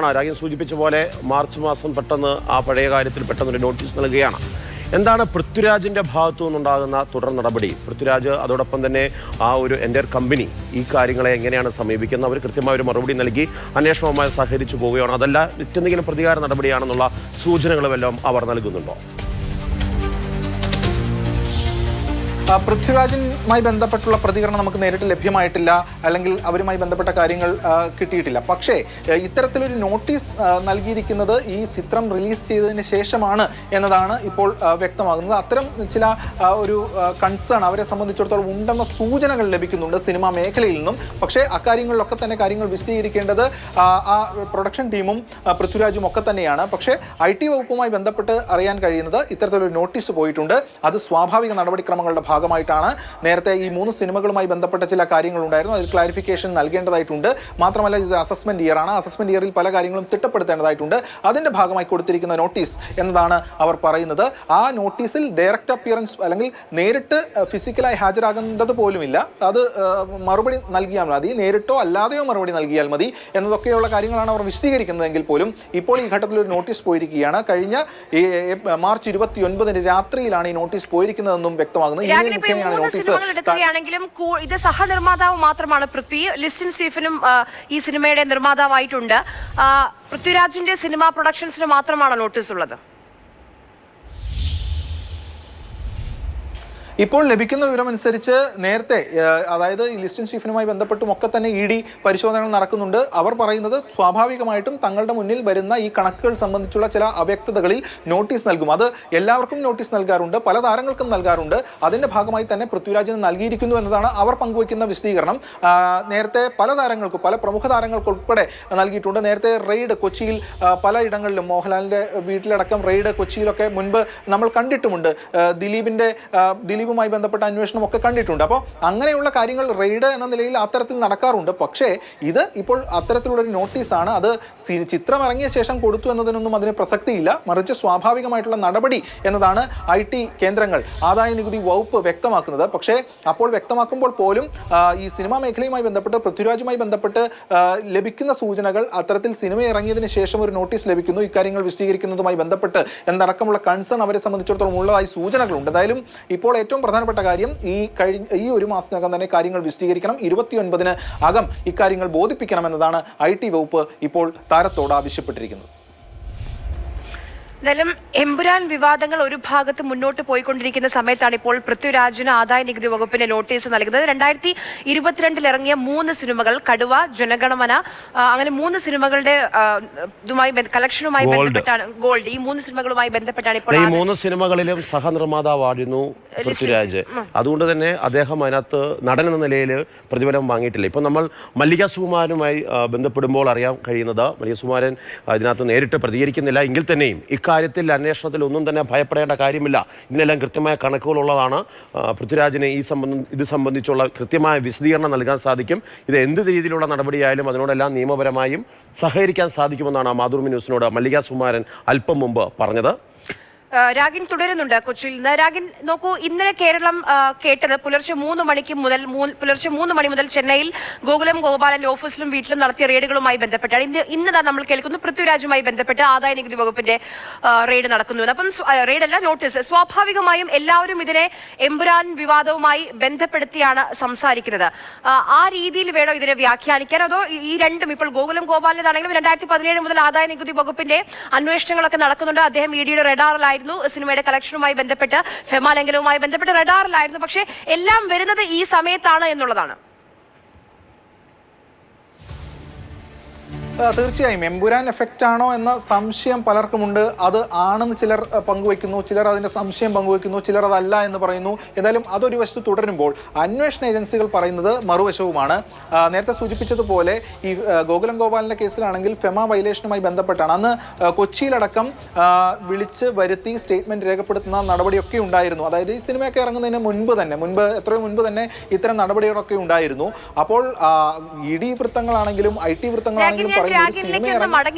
രാജ്യം സൂചിപ്പിച്ച പോലെ മാർച്ച് മാസം പെട്ടെന്ന് ആ പഴയ കാര്യത്തിൽ പെട്ടെന്നൊരു നോട്ടീസ് നൽകുകയാണ്. എന്താണ് പൃഥ്വിരാജിന്റെ ഭാഗത്തു നിന്നുണ്ടാകുന്ന തുടർ നടപടി? പൃഥ്വിരാജ് അതോടൊപ്പം തന്നെ ആ ഒരു എൻ്റയർ കമ്പനി ഈ കാര്യങ്ങളെ എങ്ങനെയാണ് സമീപിക്കുന്നത്? അവർ കൃത്യമായ ഒരു മറുപടി നൽകി അന്വേഷണവുമായി സഹകരിച്ചു പോവുകയാണോ, അതല്ല മറ്റെന്തെങ്കിലും പ്രതികാര നടപടിയാണെന്നുള്ള സൂചനകളുമെല്ലാം അവർ നൽകുന്നുണ്ടോ? പൃഥ്വിരാജുമായി ബന്ധപ്പെട്ടുള്ള പ്രതികരണം നമുക്ക് നേരിട്ട് ലഭ്യമായിട്ടില്ല, അല്ലെങ്കിൽ അവരുമായി ബന്ധപ്പെട്ട കാര്യങ്ങൾ കിട്ടിയിട്ടില്ല. പക്ഷേ ഇത്തരത്തിലൊരു നോട്ടീസ് നൽകിയിരിക്കുന്നത് ഈ ചിത്രം റിലീസ് ചെയ്തതിന് ശേഷമാണ് എന്നതാണ് ഇപ്പോൾ വ്യക്തമാകുന്നത്. അത്തരം ചില ഒരു കൺസേൺ അവരെ സംബന്ധിച്ചിടത്തോളം ഉണ്ടെന്ന സൂചനകൾ ലഭിക്കുന്നുണ്ട് സിനിമാ മേഖലയിൽ നിന്നും. പക്ഷേ അക്കാര്യങ്ങളിലൊക്കെ തന്നെ കാര്യങ്ങൾ വിശദീകരിക്കേണ്ടത് ആ പ്രൊഡക്ഷൻ ടീമും പൃഥ്വിരാജും ഒക്കെ തന്നെയാണ്. പക്ഷേ IT വകുപ്പുമായി ബന്ധപ്പെട്ട് അറിയാൻ കഴിയുന്നത് ഇത്തരത്തിലൊരു നോട്ടീസ് പോയിട്ടുണ്ട്. അത് സ്വാഭാവിക നടപടിക്രമങ്ങളുടെ ഭാഗമായിട്ടാണ്. നേരത്തെ ഈ 3 സിനിമകളുമായി ബന്ധപ്പെട്ട ചില കാര്യങ്ങൾ ഉണ്ടായിരുന്നു, അതിൽ ക്ലാരിഫിക്കേഷൻ നൽകേണ്ടതായിട്ടുണ്ട്. മാത്രമല്ല ഇത് അസസ്മെന്റ് ഇയർ ആണ്, അസസ്മെന്റ് ഇയറിൽ പല കാര്യങ്ങളും തിട്ടപ്പെടുത്തേണ്ടതായിട്ടുണ്ട്. അതിന്റെ ഭാഗമായി കൊടുത്തിരിക്കുന്ന നോട്ടീസ് എന്നതാണ് അവർ പറയുന്നത്. ആ നോട്ടീസിൽ ഡയറക്റ്റ് അപ്പിയറൻസ് അല്ലെങ്കിൽ നേരിട്ട് ഫിസിക്കലായി ഹാജരാകേണ്ടത് പോലുമില്ല, അത് മറുപടി നൽകിയാൽ മതി, നേരിട്ടോ അല്ലാതെയോ മറുപടി നൽകിയാൽ മതി എന്നതൊക്കെയുള്ള കാര്യങ്ങളാണ് അവർ വിശദീകരിക്കുന്നതെങ്കിൽ പോലും ഇപ്പോൾ ഈ ഘട്ടത്തിൽ ഒരു നോട്ടീസ് പോയിരിക്കുകയാണ്. കഴിഞ്ഞ മാർച്ച് 29 രാത്രിയിലാണ് ഈ നോട്ടീസ് പോയിരിക്കുന്നതെന്നും വ്യക്തമാകുന്നത്. എടുക്കുകയാണെങ്കിലും ഇത് സഹനിർമ്മാതാവ് മാത്രമാണ് പൃഥ്വി. ലിസ്റ്റിൻ സ്റ്റീഫനും ഈ സിനിമയുടെ നിർമ്മാതാവായിട്ടുണ്ട്. പൃഥ്വിരാജിന്റെ സിനിമാ പ്രൊഡക്ഷൻസിന് മാത്രമാണ് നോട്ടീസ് ഉള്ളത്. ഇപ്പോൾ ലഭിക്കുന്ന വിവരമനുസരിച്ച് നേരത്തെ, അതായത് ഈ ലിസ്റ്റിൻ സ്റ്റീഫനുമായി ബന്ധപ്പെട്ടും ഒക്കെ തന്നെ ED പരിശോധനകൾ നടക്കുന്നുണ്ട്. അവർ പറയുന്നത് സ്വാഭാവികമായിട്ടും തങ്ങളുടെ മുന്നിൽ വരുന്ന ഈ കണക്കുകൾ സംബന്ധിച്ചുള്ള ചില അവ്യക്തതകളിൽ നോട്ടീസ് നൽകും. അത് എല്ലാവർക്കും നോട്ടീസ് നൽകാറുണ്ട്, പല താരങ്ങൾക്കും നൽകാറുണ്ട്. അതിന്റെ ഭാഗമായി തന്നെ പൃഥ്വിരാജിന് നൽകിയിരിക്കുന്നു എന്നതാണ് അവർ പങ്കുവയ്ക്കുന്ന വിശദീകരണം. നേരത്തെ പല താരങ്ങൾക്കും, പല പ്രമുഖ താരങ്ങൾക്ക് ഉൾപ്പെടെ നൽകിയിട്ടുണ്ട്. നേരത്തെ റെയ്ഡ് കൊച്ചിയിൽ പലയിടങ്ങളിലും, മോഹൻലാലിന്റെ വീട്ടിലടക്കം റെയ്ഡ് കൊച്ചിയിലൊക്കെ മുൻപ് നമ്മൾ കണ്ടിട്ടുമുണ്ട്. ദിലീപുമായി ബന്ധപ്പെട്ട അന്വേഷണം ഒക്കെ കണ്ടിട്ടുണ്ട്. അപ്പോൾ അങ്ങനെയുള്ള കാര്യങ്ങൾ റെയ്ഡ് എന്ന നിലയിൽ അത്തരത്തിൽ നടക്കാറുണ്ട്. പക്ഷേ ഇത് ഇപ്പോൾ അത്തരത്തിലുള്ളൊരു നോട്ടീസാണ്. അത് ചിത്രം ഇറങ്ങിയ ശേഷം കൊടുത്തു എന്നതിനൊന്നും അതിന് പ്രസക്തിയില്ല, മറിച്ച് സ്വാഭാവികമായിട്ടുള്ള നടപടി എന്നതാണ് IT കേന്ദ്രങ്ങൾ, ആദായ നികുതി വകുപ്പ് വ്യക്തമാക്കുന്നത്. പക്ഷേ അപ്പോൾ വ്യക്തമാക്കുമ്പോൾ പോലും ഈ സിനിമാ മേഖലയുമായി ബന്ധപ്പെട്ട്, പൃഥ്വിരാജുമായി ബന്ധപ്പെട്ട് ലഭിക്കുന്ന സൂചനകൾ, അത്തരത്തിൽ സിനിമ ഇറങ്ങിയതിന് ശേഷം ഒരു നോട്ടീസ് ലഭിക്കുന്നു ഇക്കാര്യങ്ങൾ വിശദീകരിക്കുന്നതുമായി ബന്ധപ്പെട്ട് എന്നടക്കമുള്ള കൺസേൺ അവരെ സംബന്ധിച്ചിടത്തോളം ഉള്ളതായി സൂചനകളുണ്ട്. എന്തായാലും ഇപ്പോൾ ഏറ്റവും പ്രധാനപ്പെട്ട കാര്യം ഈ ഒരു മാസത്തിനകം തന്നെ കാര്യങ്ങൾ വിശദീകരിക്കണം, 29-ന് അകം ഇക്കാര്യങ്ങൾ ബോധിപ്പിക്കണമെന്നതാണ് IT വകുപ്പ് ഇപ്പോൾ താരത്തോട് ആവശ്യപ്പെട്ടിരിക്കുന്നത്. എന്തായാലും എമ്പുരാൻ വിവാദങ്ങൾ ഒരു ഭാഗത്ത് മുന്നോട്ട് പോയിക്കൊണ്ടിരിക്കുന്ന സമയത്താണ് ഇപ്പോൾ പൃഥ്വിരാജിന് ആദായ നികുതി വകുപ്പിന്റെ നോട്ടീസ് നൽകുന്നത്. 2022 ഇറങ്ങിയ 3 സിനിമകൾ, കടുവ, ജനഗണമന, അങ്ങനെ 3 സിനിമകളുടെ കളക്ഷനുമായി ബന്ധപ്പെട്ടാണ്, ഗോൾഡ്, ഈ 3 സിനിമകളുമായി ബന്ധപ്പെട്ടാണ് ഇപ്പോൾ. ഈ 3 സിനിമകളിലും സഹനിർമ്മാതാവായിരുന്നു പൃഥ്വിരാജ്. അതുകൊണ്ട് തന്നെ അദ്ദേഹം അതിനകത്ത് നടൻ എന്ന നിലയിൽ പ്രതിഫലം വാങ്ങിയിട്ടില്ല. ഇപ്പൊ നമ്മൾ മല്ലിക സുകുമാരനുമായി ബന്ധപ്പെടുമ്പോൾ അറിയാൻ കഴിയുന്നത്, മല്ലിക സുകുമാരൻ ഇതിനകത്ത് നേരിട്ട് പ്രതികരിക്കുന്നില്ല എങ്കിൽ തന്നെയും കാര്യത്തിൽ അന്വേഷണത്തിൽ ഒന്നും തന്നെ ഭയപ്പെടേണ്ട കാര്യമില്ല, ഇതിനെല്ലാം കൃത്യമായ കണക്കുകളുള്ളതാണ്. പൃഥ്വിരാജിന് ഇത് സംബന്ധിച്ചുള്ള കൃത്യമായ വിശദീകരണം നൽകാൻ സാധിക്കും. ഇത് എന്ത് രീതിയിലുള്ള നടപടിയായാലും അതിനോടെല്ലാം നിയമപരമായും സഹകരിക്കാൻ സാധിക്കുമെന്നാണ് മാതൃഭൂമി ന്യൂസിനോട് മല്ലിക സുകുമാരൻ അല്പം മുമ്പ് പറഞ്ഞത്. രാഗിൻ തുടരുന്നുണ്ട് കൊച്ചിയിൽ നിന്ന്. രാഗിൻ, നോക്കൂ, ഇന്നലെ കേരളം കേട്ടത് പുലർച്ചെ 3 മണി മുതൽ ചെന്നൈയിൽ ഗോകുലം ഗോപാലന്റെ ഓഫീസിലും വീട്ടിലും നടത്തിയ റെയ്ഡുകളുമായി ബന്ധപ്പെട്ടാണ്. ഇന്ന് നമ്മൾ കേൾക്കുന്നു പൃഥ്വിരാജുമായി ബന്ധപ്പെട്ട് ആദായ നികുതി വകുപ്പിന്റെ റെയ്ഡ് നടക്കുന്നു. അപ്പം റെയ്ഡല്ല, നോട്ടീസ്. സ്വാഭാവികമായും എല്ലാവരും ഇതിനെ എമ്പുരാൻ വിവാദവുമായി ബന്ധപ്പെടുത്തിയാണ് സംസാരിക്കുന്നത്. ആ രീതിയിൽ വേണോ ഇതിനെ വ്യാഖ്യാനിക്കാൻ? അതോ ഈ രണ്ടും, ഇപ്പോൾ ഗോകുലം ഗോപാലിന്റേതാണെങ്കിലും 2017 മുതൽ ആദായ നികുതി വകുപ്പിന്റെ അന്വേഷണങ്ങളൊക്കെ നടക്കുന്നുണ്ട്. അദ്ദേഹം EDയുടെ റഡാറിലായിരുന്നു, സിനിമയുടെ കളക്ഷനുമായി ബന്ധപ്പെട്ട്, ഫെമ ലംഘനവുമായി ബന്ധപ്പെട്ട് റഡാറിലായിരുന്നു. പക്ഷേ എല്ലാം വരുന്നത് ഈ സമയത്താണ് എന്നുള്ളതാണ്. തീർച്ചയായും എമ്പുരാൻ എഫക്റ്റ് ആണോ എന്ന സംശയം പലർക്കുമുണ്ട്. അത് ആണെന്ന് ചിലർ പങ്കുവയ്ക്കുന്നു, ചിലർ അതിന്റെ സംശയം പങ്കുവയ്ക്കുന്നു, ചിലർ അതല്ല എന്ന് പറയുന്നു. എന്തായാലും അതൊരു വശത്ത് തുടരുമ്പോൾ അന്വേഷണ ഏജൻസികൾ പറയുന്നത് മറുവശവുമാണ്. നേരത്തെ സൂചിപ്പിച്ചതുപോലെ ഈ ഗോകുലം ഗോപാലിന്റെ കേസിലാണെങ്കിൽ ഫെമ വയലേഷനുമായി ബന്ധപ്പെട്ടാണ് അന്ന് കൊച്ചിയിലടക്കം വിളിച്ച് വരുത്തി സ്റ്റേറ്റ്മെന്റ് രേഖപ്പെടുത്തുന്ന നടപടിയൊക്കെ ഉണ്ടായിരുന്നു. അതായത് ഈ സിനിമയൊക്കെ ഇറങ്ങുന്നതിന് എത്രയോ മുൻപ് തന്നെ ഇത്തരം നടപടികളൊക്കെ ഉണ്ടായിരുന്നു. അപ്പോൾ ED വൃത്തങ്ങളാണെങ്കിലും IT വൃത്തങ്ങളാണെങ്കിലും പറയുന്നത് സിനിമ